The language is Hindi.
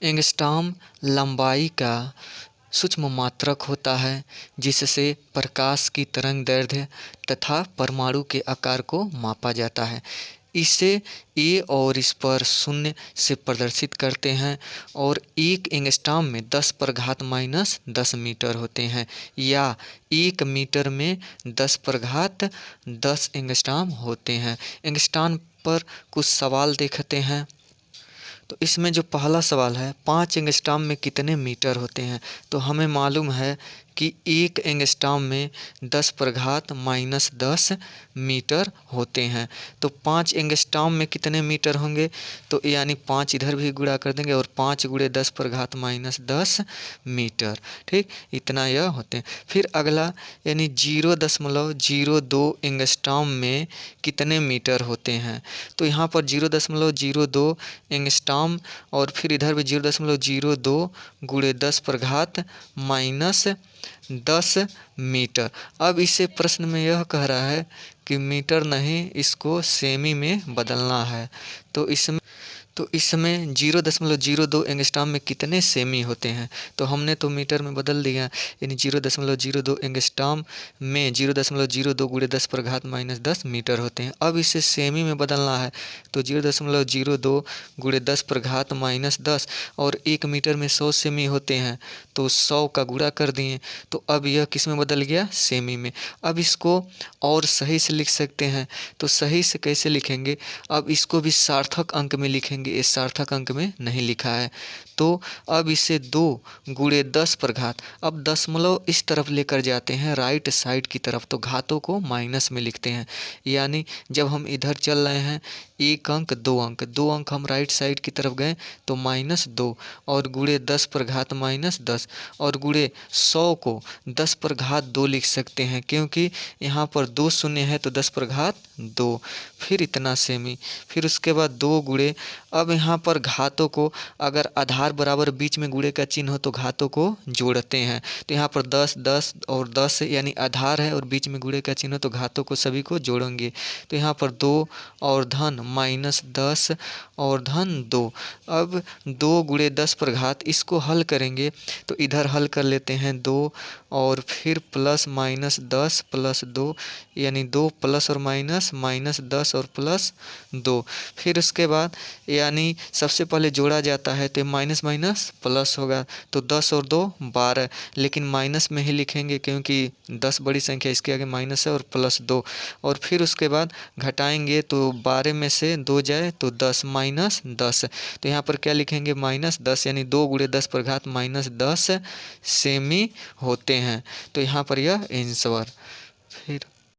एंगस्ट्रॉम लंबाई का सूक्ष्म मात्रक होता है जिससे प्रकाश की तरंग दैर्ध्य तथा परमाणु के आकार को मापा जाता है। इसे ए और इस पर शून्य से प्रदर्शित करते हैं और एक एंगस्ट्रॉम में 10⁻⁻10 मीटर होते हैं या 1 मीटर में 10⁻10 एंगस्ट्रॉम होते हैं। एंगस्ट्रॉम पर कुछ सवाल देखते हैं। तो इसमें जो पहला सवाल है 5 एंगस्ट्रॉम में कितने मीटर होते हैं, तो हमें मालूम है कि 1 एंगस्ट्रॉम में 10⁻⁻10 मीटर होते हैं। तो 5 एंगस्ट्रॉम में कितने मीटर होंगे, तो यानी 5 इधर भी गुणा कर देंगे और 5 × 10⁻⁻10 मीटर। ठीक, इतना यह होते हैं। फिर अगला यानी 0.02 एंगस्ट्रॉम में कितने मीटर होते हैं, तो यहाँ पर 0.02 एंगस्ट्रॉम और फिर इधर भी 0.02 × 10⁻⁻10 मीटर। अब इसे प्रश्न में यह कह रहा है कि मीटर नहीं, इसको सेमी में बदलना है। तो इसमें 0.02 एंगस्ट्रॉम में कितने सेमी होते हैं, तो हमने तो मीटर में बदल दिया, यानी 0.02 एंगस्ट्रॉम में 0.02 × 10⁻⁻10 मीटर होते हैं। अब इसे सेमी में बदलना है, तो 0.02 × 10⁻⁻10 और 1 मीटर में 100 सेमी होते हैं, तो 100 का गुणा कर दिए, तो अब यह किस में बदल गया, सेमी में। अब इसको और सही से लिख सकते हैं, तो सही से कैसे लिखेंगे, अब इसको भी सार्थक अंक में लिखेंगे, ये सार्थक अंक में नहीं लिखा है। तो अब इसे 2 × 10⁻, अब दशमलव इस तरफ लेकर जाते हैं राइट साइड की तरफ, तो घातों को माइनस में लिखते हैं। यानी जब हम इधर चल रहे हैं 1 अंक 2 अंक 2 अंक हम राइट साइड की तरफ गए तो -2 और × 10⁻−10 और × 100 को 10⁻2 लिख सकते हैं, क्योंकि यहाँ पर 2 शून्य है तो 10⁻2, फिर इतना सेमी। फिर उसके बाद 2 × अब यहाँ पर घातों को अगर आधार बराबर बीच में गुणे का चिन्ह हो तो घातों को जोड़ते हैं, तो यहाँ पर 10 10 और 10 यानी आधार है और बीच में गुणे का चिन्ह हो तो घातों को सभी को जोड़ेंगे। तो यहाँ पर 2 और धन -10 और धन 2। अब 2 × 10⁻, इसको हल करेंगे तो इधर हल कर लेते हैं 2 और फिर +−10 +2 यानी 2 प्लस और माइनस -10 और +2। फिर उसके बाद यानी सबसे पहले जोड़ा जाता है तो माइनस माइनस प्लस होगा, तो 10 और 2 12, लेकिन माइनस में ही लिखेंगे क्योंकि 10 बड़ी संख्या, इसके आगे माइनस है और +2। और फिर उसके बाद घटाएंगे तो 12 में से 2 जाए तो 10 -10, तो यहाँ पर क्या लिखेंगे -10 यानी 2 × 10⁻−10 सेमी होते हैं। तो यहाँ पर यह आंसर। फिर